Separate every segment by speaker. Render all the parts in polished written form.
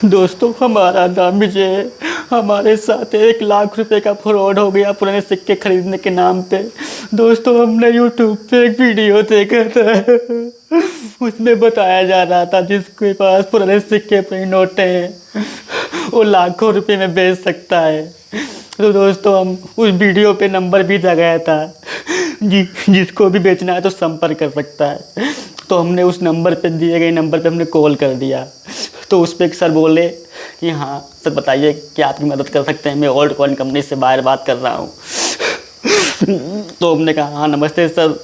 Speaker 1: दोस्तों, हमारा नाम विजय है। हमारे साथ 1 लाख रुपए का फ्रॉड हो गया पुराने सिक्के खरीदने के नाम पे। दोस्तों, हमने यूट्यूब पे एक वीडियो देखा था। उसमें बताया जा रहा था जिसके पास पुराने सिक्के पे नोट हैं वो लाखों रुपए में बेच सकता है। तो दोस्तों, हम उस वीडियो पे नंबर भी लगाया था जिसको भी बेचना है तो संपर्क कर सकता है। तो हमने उस नंबर पे, दिए गए नंबर पे हमने कॉल कर दिया। तो उस पर एक सर बोले कि हाँ सर, बताइए क्या आपकी मदद कर सकते हैं, मैं ओल्ड कॉइन कंपनी से बाहर बात कर रहा हूँ। तो हमने कहा हाँ नमस्ते सर,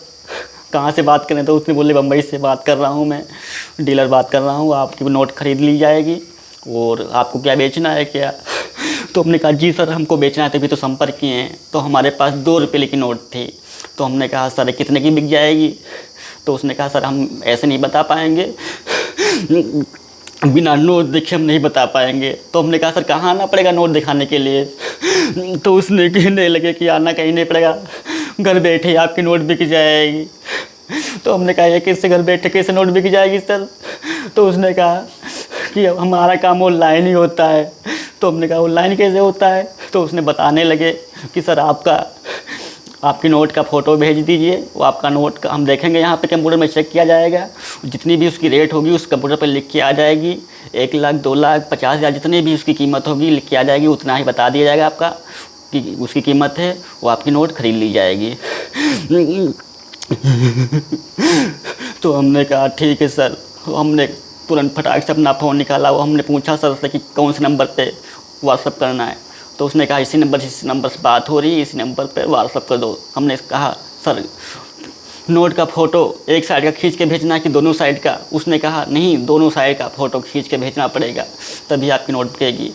Speaker 1: कहाँ से बात करें? तो उसने बोले बम्बई से बात कर रहा हूँ मैं, डीलर बात कर रहा हूँ, आपकी नोट खरीद ली जाएगी और आपको क्या बेचना है क्या? तो हमने कहा जी सर, हमको बेचना है, तभी तो संपर्क किए हैं। तो हमारे पास 2 रुपये की नोट थी। तो हमने कहा सर कितने की बिक जाएगी? तो उसने कहा सर हम ऐसे नहीं बता पाएंगे, बिना नोट देखे हम नहीं बता पाएंगे। तो हमने कहा सर कहाँ आना पड़ेगा नोट दिखाने के लिए? तो उसने कहने लगे कि आना कहीं नहीं पड़ेगा, घर बैठे आपकी नोट बिक जाएगी। तो हमने कहा ये कैसे घर बैठे कैसे नोट बिक जाएगी सर? तो उसने कहा कि हमारा काम ऑनलाइन ही होता है। तो हमने कहा ऑनलाइन कैसे होता है? तो उसने बताने लगे कि सर आपकी नोट का फ़ोटो भेज दीजिए, वो आपका नोट का हम देखेंगे, यहाँ पे कंप्यूटर में चेक किया जाएगा, जितनी भी उसकी रेट होगी उस कंप्यूटर पर लिख के आ जाएगी। 1 लाख 2 लाख 50 हज़ार जितनी भी उसकी कीमत होगी लिख के आ जाएगी, उतना ही बता दिया जाएगा आपका कि उसकी कीमत है, वो आपकी नोट खरीद ली जाएगी। तो हमने कहा ठीक है सर। हमने तुरंत फटाक से अपना फ़ोन निकाला, वो हमने पूछा सर से कि कौन से नंबर पे व्हाट्सअप करना है? तो उसने कहा इसी नंबर से बात हो रही है, इसी नंबर पे व्हाट्सअप कर दो। हमने कहा सर नोट का फ़ोटो एक साइड का खींच के भेजना है कि दोनों साइड का? उसने कहा नहीं, दोनों साइड का फ़ोटो खींच के भेजना पड़ेगा तभी आपकी नोट बिकेगी।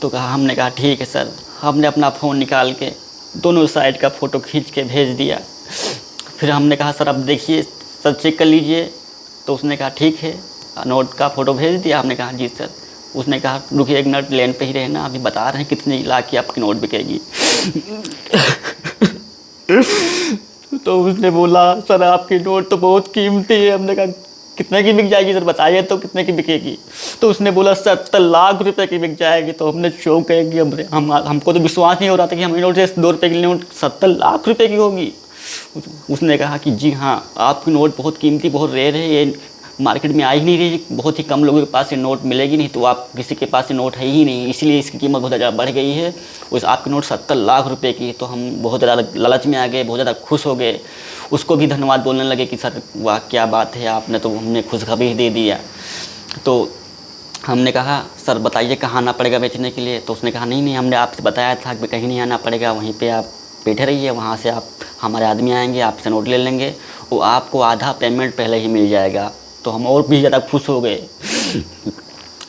Speaker 1: तो कहा, हमने कहा ठीक है सर। हमने अपना फ़ोन निकाल के दोनों साइड का फ़ोटो खींच के भेज दिया। फिर हमने कहा सर अब देखिए सर, चेक कर लीजिए। तो उसने कहा ठीक है, नोट का फ़ोटो भेज दिया। हमने कहा जी सर। उसने कहा रुकिए 1 मिनट, लाइन पे ही रहना, अभी बता रहे हैं कितने लाख की आपकी नोट बिकेगी। तो उसने बोला सर आपकी नोट तो बहुत कीमती है। हमने कहा कितने की बिक जाएगी सर, बताइए तो कितने की बिकेगी? तो उसने बोला 70 लाख रुपए की बिक जाएगी। तो हमने चौंक गए कि हमको तो विश्वास नहीं हो रहा था कि हमारी नोट से 2 रुपये की नोट 70 लाख रुपए की होगी। उसने कहा कि जी हाँ, आपकी नोट बहुत कीमती, बहुत रेयर है, ये मार्केट में आ ही नहीं रही, बहुत ही कम लोगों के पास ये नोट मिलेगी, नहीं तो आप किसी के पास ये नोट है ही नहीं, इसलिए इसकी कीमत बहुत ज़्यादा बढ़ गई है। उस आपकी नोट 70 लाख रुपए की। तो हम बहुत ज़्यादा लालच में आ गए, बहुत ज़्यादा खुश हो गए। उसको भी धन्यवाद बोलने लगे कि सर वाह क्या बात है, आपने तो हमें खुशखबरी दे दिया। तो हमने कहा सर बताइए कहाँ आना पड़ेगा बेचने के लिए? तो उसने कहा नहीं नहीं, हमने आपसे बताया था कि कहीं नहीं आना पड़ेगा, वहीं पे आप बैठे रहिए, वहाँ से आप हमारे आदमी आएंगे, आपसे नोट ले लेंगे, वो आपको आधा पेमेंट पहले ही मिल जाएगा। तो हम और भी ज़्यादा खुश हो गए।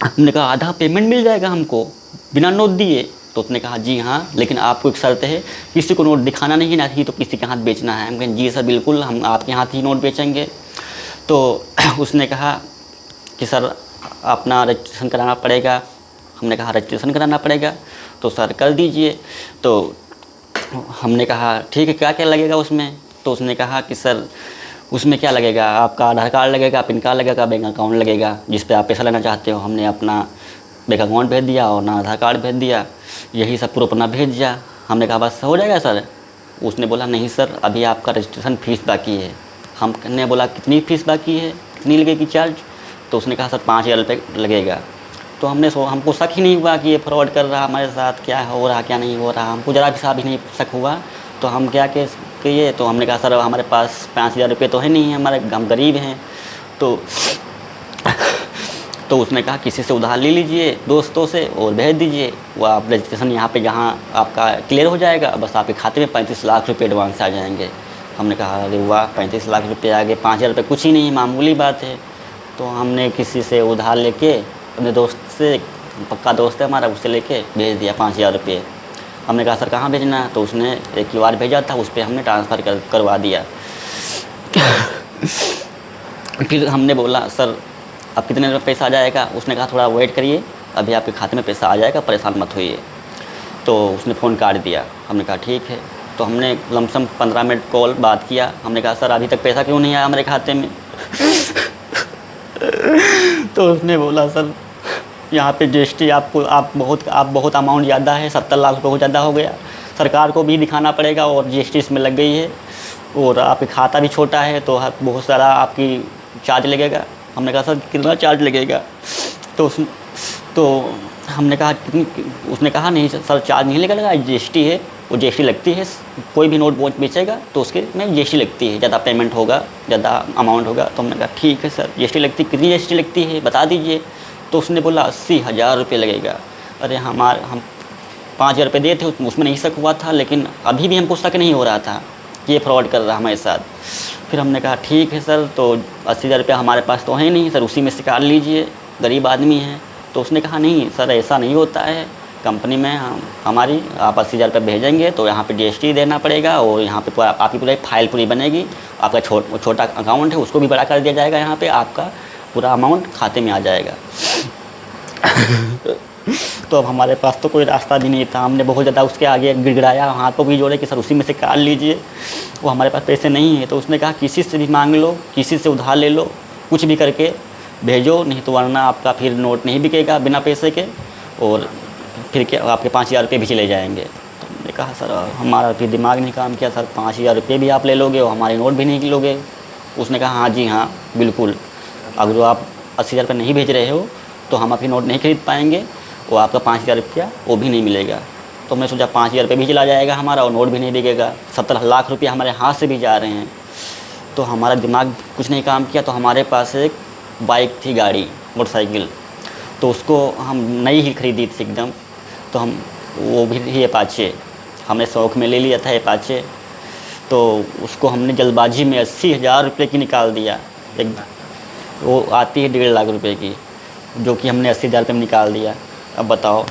Speaker 1: हमने कहा आधा पेमेंट मिल जाएगा हमको बिना नोट दिए? तो उसने कहा जी हाँ, लेकिन आपको एक शर्त है, किसी को नोट दिखाना नहीं, ना ही तो किसी के हाथ बेचना है। हम कहें जी सर बिल्कुल, हम आपके हाथ ही नोट बेचेंगे। तो उसने कहा कि सर अपना रजिस्ट्रेशन कराना पड़ेगा। हमने कहा रजिस्ट्रेशन कराना पड़ेगा, तो सर कर दीजिए। तो हमने कहा ठीक है, क्या क्या लगेगा उसमें? तो उसने कहा कि सर उसमें क्या लगेगा, आपका आधार कार्ड लगेगा, पैन कार्ड लगेगा, बैंक अकाउंट लगेगा जिस पे आप पैसा लेना चाहते हो। हमने अपना बैंक अकाउंट भेज दिया और ना आधार कार्ड भेज दिया, यही सब प्रूफ अपना भेज दिया। हमने कहा बस हो जाएगा सर? उसने बोला नहीं सर, अभी आपका रजिस्ट्रेशन फ़ीस बाकी है। हमने बोला कितनी फ़ीस बाकी है, कितनी लगेगी चार्ज? तो उसने कहा सर 5,000 रुपये लगेगा। तो हमको शक ही नहीं हुआ कि ये फ्रॉड कर रहा हमारे साथ, क्या हो रहा क्या नहीं हो रहा, हमको ज़रा भी सा भी नहीं शक हुआ। तो हम क्या किए, तो हमने कहा सर हमारे पास 5,000 रुपये तो है नहीं, हम गरीब हैं। तो तो उसने कहा किसी से उधार ले लीजिए, दोस्तों से, और भेज दीजिए, वो आप रजिस्ट्रेशन यहाँ पे जहाँ आपका क्लियर हो जाएगा, बस आपके खाते में 35 लाख रुपये एडवांस आ जाएंगे। हमने कहा अरे वाह, 35 लाख रुपये आ गए, 5,000 रुपये कुछ ही नहीं, मामूली बात है। तो हमने किसी से उधार लेके, अपने दोस्त से, पक्का दोस्त है हमारा, उससे लेके भेज दिया 5,000 रुपये। हमने कहा सर कहाँ भेजना है? तो उसने एक QR भेजा था, उस पर हमने ट्रांसफ़र करवा दिया। फिर हमने बोला सर अब कितने में पैसा आ जाएगा? उसने कहा थोड़ा वेट करिए, अभी आपके खाते में पैसा आ जाएगा, परेशान मत होइए। तो उसने फ़ोन काट दिया। हमने कहा ठीक है। तो हमने लमसम 15 मिनट कॉल बात किया। हमने कहा सर अभी तक पैसा क्यों नहीं आया हमारे खाते में? तो उसने बोला सर यहाँ पे जीएसटी आपको आप बहुत अमाउंट ज़्यादा है, 70 लाख रुपये बहुत ज़्यादा हो गया, सरकार को भी दिखाना पड़ेगा और जीएसटी इसमें लग गई है और आपका खाता भी छोटा है तो बहुत सारा आपकी चार्ज लगेगा। हमने कहा सर कितना चार्ज लगेगा, तो हमने कहा उसने कहा नहीं सर चार्ज नहीं लगेगा, जीएसटी है, वो जीएसटी लगती है, कोई भी नोट बेचेगा तो उसके में जीएसटी लगती है, ज़्यादा पेमेंट होगा, ज़्यादा अमाउंट होगा। तो हमने कहा ठीक है सर जीएसटी लगती, कितनी जीएसटी लगती है बता दीजिए। तो उसने बोला 80,000 रुपये लगेगा। अरे हम 5,000 रुपये दिए थे, उसमें नहीं शक हुआ था, लेकिन अभी भी हमको शक नहीं हो रहा था कि ये फ्रॉड कर रहा हमारे साथ। फिर हमने कहा ठीक है सर, तो 80,000 रुपये हमारे पास तो है नहीं सर, उसी में से काट लीजिए, गरीब आदमी हैं। तो उसने कहा नहीं सर ऐसा नहीं होता है, कंपनी में हमारी आप 80,000 रुपये भेजेंगे तो यहाँ पे जीएसटी देना पड़ेगा और यहाँ पे पूरा आपकी पूरी फाइल पूरी बनेगी, आपका छोटा अकाउंट है उसको भी बड़ा कर दिया जाएगा, यहाँ पे आपका पूरा अमाउंट खाते में आ जाएगा। तो अब हमारे पास तो कोई रास्ता भी नहीं था, हमने बहुत ज़्यादा उसके आगे गिड़गिड़ाया, हाथों भी जोड़े कि सर उसी में से काट लीजिए, वो हमारे पास पैसे नहीं है। तो उसने कहा किसी से भी मांग लो, किसी से उधार ले लो, कुछ भी करके भेजो, नहीं तो वरना आपका फिर नोट नहीं बिकेगा बिना पैसे के और फिर क्या आपके 5,000 रुपये भी चले जाएंगे। तो हमने कहा सर हमारा फिर दिमाग नहीं काम किया, सर 5,000 रुपये भी आप ले लोगे और हमारे नोट भी नहीं लोगे। उसने कहा हाँ जी हाँ बिल्कुल, अगर आप 80,000 रुपये नहीं भेज रहे हो तो हम आपकी नोट नहीं खरीद पाएंगे, वो आपका 5,000 रुपया वो भी नहीं मिलेगा। तो हमने सोचा 5,000 रुपये भी चला जाएगा हमारा और नोट भी नहीं बिकेगा, 70 लाख रुपये हमारे हाथ से भी जा रहे हैं। तो हमारा दिमाग कुछ नहीं काम किया। तो हमारे पास एक बाइक थी, गाड़ी मोटरसाइकिल, तो उसको हम नई ही खरीदी थी एकदम, तो हम वो भी थी अपाचे, हमने शौक़ में ले लिया था अपाचे। तो उसको हमने जल्दबाजी में 80,000 रुपये की निकाल दिया, एक वो आती है 1.5 लाख रुपए की, जो कि हमने 80,000 रुपये में निकाल दिया। अब बताओ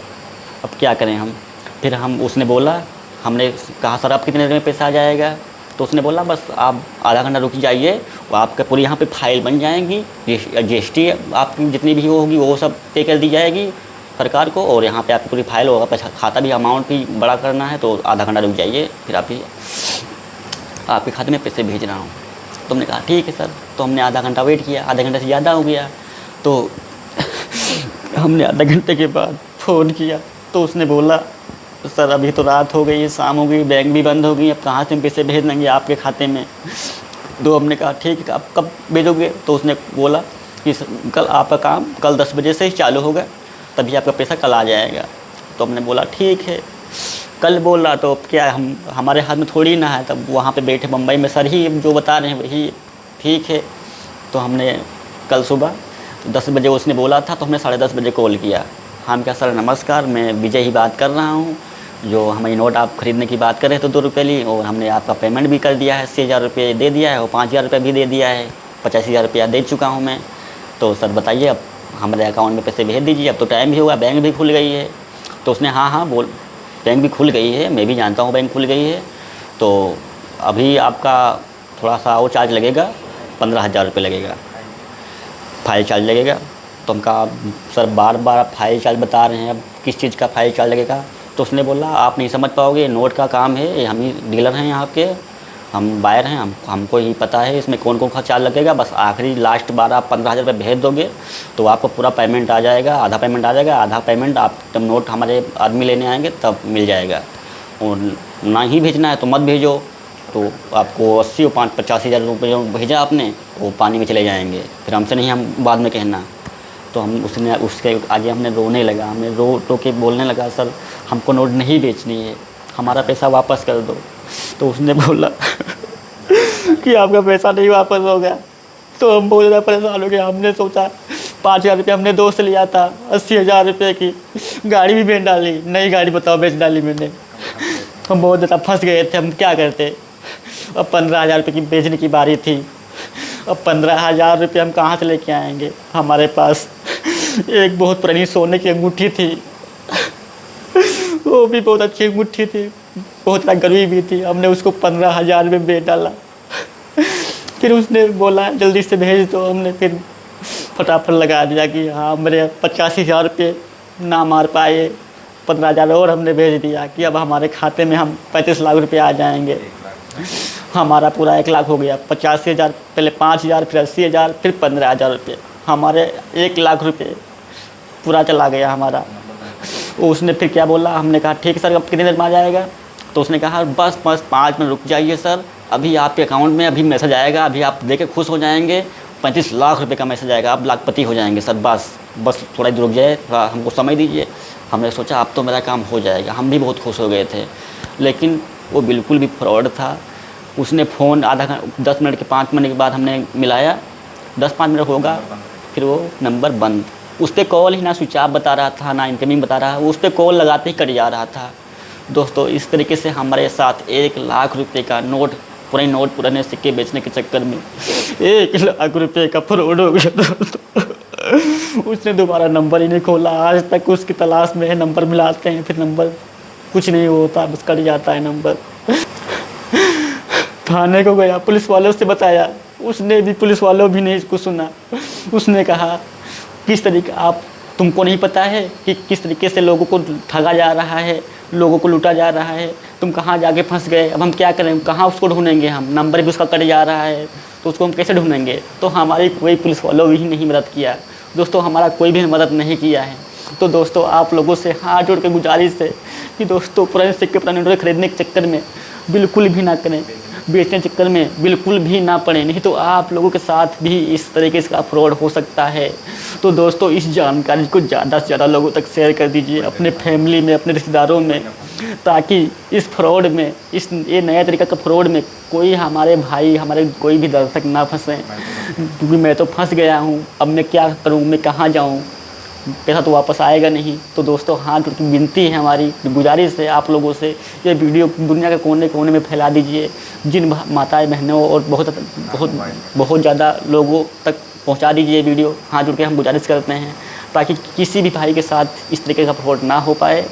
Speaker 1: अब क्या करें हम। फिर हम उसने बोला, हमने कहा सर आप कितने देर में पैसा आ जाएगा। तो उसने बोला बस आप आधा घंटा रुक जाइए, वो आपका पूरी यहाँ पे फाइल बन जाएंगी, जीएसटी आपकी जितनी भी होगी वो सब पे कर दी जाएगी सरकार को, और यहाँ पे आपकी पूरी फाइल होगा, पैसा खाता भी अमाउंट भी बड़ा करना है, तो आधा घंटा रुक जाइए, फिर आपके खाते में पैसे भेज रहा हूँ। तो हमने कहा ठीक है सर। तो हमने आधा घंटा वेट किया, आधे घंटे से ज़्यादा हो गया। तो हमने आधे घंटे के बाद फ़ोन किया तो उसने बोला सर अभी तो रात हो गई है, शाम हो गई, बैंक भी बंद हो गई, अब कहाँ से हम पैसे भेज देंगे आपके खाते में। तो हमने कहा ठीक है आप कब भेजोगे। तो उसने बोला कि कल आपका काम कल 10 बजे से ही चालू होगा, तभी आपका पैसा कल आ जाएगा। तो हमने बोला ठीक है, कल बोल रहा तो क्या हमारे हाथ में थोड़ी ना है, तब वहाँ पे बैठे मुंबई में सर ही जो बता रहे हैं वही ठीक है। तो हमने कल सुबह 10 बजे उसने बोला था, तो हमने 10:30 बजे कॉल किया। हम क्या सर नमस्कार, मैं विजय ही बात कर रहा हूँ, जो हमारी नोट आप ख़रीदने की बात कर रहे थे 2 रुपये ली, और हमने आपका पेमेंट भी कर दिया है, 80,000 रुपये दे दिया है और 5,000 रुपये भी दे दिया है, 85,000 रुपया दे चुका हूँ मैं। तो सर बताइए अब हमारे अकाउंट में पैसे भेज दीजिए, अब तो टाइम भी हुआ, बैंक भी खुल गई है। तो उसने हाँ बोल बैंक भी खुल गई है, मैं भी जानता हूँ बैंक खुल गई है, तो अभी आपका थोड़ा सा और चार्ज लगेगा, 15,000 रुपये लगेगा, फाइल चार्ज लगेगा। तो हम कहा सर बार बार आप फाइल चार्ज बता रहे हैं, अब किस चीज़ का फाइल चार्ज लगेगा। तो उसने बोला आप नहीं समझ पाओगे, नोट का काम है, ये हम ही डीलर हैं यहाँ के, हम बायर हैं, हमको ही पता है इसमें कौन कौन सा चार्ज लगेगा, बस आखिरी लास्ट बार आप 15,000 रुपये भेज दोगे तो आपको पूरा पेमेंट आ जाएगा, आधा पेमेंट आ जाएगा, आधा पेमेंट आप जब नोट हमारे आदमी लेने आएंगे तब मिल जाएगा, और ना ही भेजना है तो मत भेजो। तो आपको 80 और 85,000 रुपये भेजा आपने वो पानी में चले जाएंगे, फिर हमसे नहीं हम बाद में कहना। तो हम उसके आगे हमने रोने लगा, हमने रो के बोलने लगा सर हमको नोट नहीं बेचनी है, हमारा पैसा वापस कर दो। तो उसने बोला कि आपका पैसा नहीं वापस होगा। तो हम बहुत ज़्यादा परेशान हो गए। हमने सोचा 5,000 रुपये हमने दोस्त लिया था, 80,000 रुपये की गाड़ी भी बेच डाली, नई गाड़ी बताओ बेच डाली मैंने। हम बहुत ज़्यादा फंस गए थे, हम क्या करते। अब 15,000 रुपये की बेचने की बारी थी, अब 15,000 रुपये हम कहाँ से लेके आएंगे। हमारे पास एक बहुत पुरानी सोने की अंगूठी थी, वो भी बहुत अच्छी अंगूठी थी, बहुत ज़्यादा गर्वी भी थी, हमने उसको 15,000 में बेच डाला। फिर उसने बोला जल्दी से भेज दो, हमने फिर फटाफट लगा दिया कि हाँ मेरे 85,000 रुपये ना मार पाए, 15,000 और हमने भेज दिया कि अब हमारे खाते में हम 35 लाख रुपये आ जाएंगे। हमारा पूरा 1 लाख हो गया, 85,000 पहले 5,000 फिर 80,000 फिर 15,000 रुपये, हमारे 1 लाख रुपये पूरा चला गया हमारा। उसने फिर क्या बोला, हमने कहा ठीक है सर, अब कितनी देर में आ जाएगा? तो उसने कहा बस 5 मिनट रुक जाइए सर, अभी आपके अकाउंट में अभी मैसेज आएगा, अभी आप देख के खुश हो जाएंगे, 35 लाख रुपए का मैसेज आएगा, आप लाखपति हो जाएंगे सर, बस थोड़ा ही रुक जाए, थोड़ा हमको समय दीजिए। हमने सोचा अब तो मेरा काम हो जाएगा, हम भी बहुत खुश हो गए थे। लेकिन वो बिल्कुल भी फ्रॉड था। उसने फ़ोन 10 मिनट के 5 मिनट के बाद हमने मिलाया, 10-5 मिनट होगा, फिर वो नंबर बंद। उस पर कॉल ही ना स्विच ऑफ बता रहा था, ना इनकमिंग बता रहा, उस पर कॉल लगाते ही कट जा रहा था। दोस्तों इस तरीके से हमारे साथ 1 लाख रुपए का नोट, पुराने सिक्के बेचने के चक्कर में 1 लाख रुपए का फ्रॉड हो गया दोस्तों। उसने दोबारा नंबर ही नहीं खोला, आज तक उसकी तलाश में है, नंबर मिलाते हैं फिर नंबर कुछ नहीं होता, बस कट जाता है नंबर। थाने को गया, पुलिस वालों से बताया, उसने भी, पुलिस वालों भी नहीं इसको सुना। उसने कहा किस तरीके, आप तुमको नहीं पता है कि किस तरीके से लोगों को ठगा जा रहा है, लोगों को लूटा जा रहा है, तुम कहाँ जाके फंस गए, अब हम क्या करें, कहाँ उसको ढूंढेंगे, हम नंबर भी उसका कट जा रहा है तो उसको हम कैसे ढूंढेंगे? तो हमारी कोई पुलिस वालों भी नहीं मदद किया दोस्तों, हमारा कोई भी मदद नहीं किया है। तो दोस्तों आप लोगों से हाथ जोड़ के गुजारिश है कि दोस्तों पुराने सिक्के, पुराने नोट खरीदने के चक्कर में बिल्कुल भी ना करें, बेचने के चक्कर में बिल्कुल भी ना पड़े, नहीं तो आप लोगों के साथ भी इस तरीके का फ्रॉड हो सकता है। तो दोस्तों इस जानकारी को ज़्यादा से ज़्यादा लोगों तक शेयर कर दीजिए, अपने फैमिली में, अपने रिश्तेदारों में, ताकि इस फ्रॉड में, ये नया तरीका का फ्रॉड में कोई हमारे भाई, हमारे कोई भी दर्शक ना फंसें। क्योंकि मैं तो फंस गया हूँ, अब मैं क्या करूँ, मैं कहाँ जाऊँ, पैसा तो वापस आएगा नहीं। तो दोस्तों हाथ जोड़ के विनती है, हमारी गुजारिश है आप लोगों से, ये वीडियो दुनिया के कोने कोने में फैला दीजिए, जिन माताएं बहनों और बहुत ज़्यादा लोगों तक पहुंचा दीजिए वीडियो। हाथ जोड़ के हम गुजारिश करते हैं ताकि किसी भी भाई के साथ इस तरीके का फ्रॉड ना हो पाए।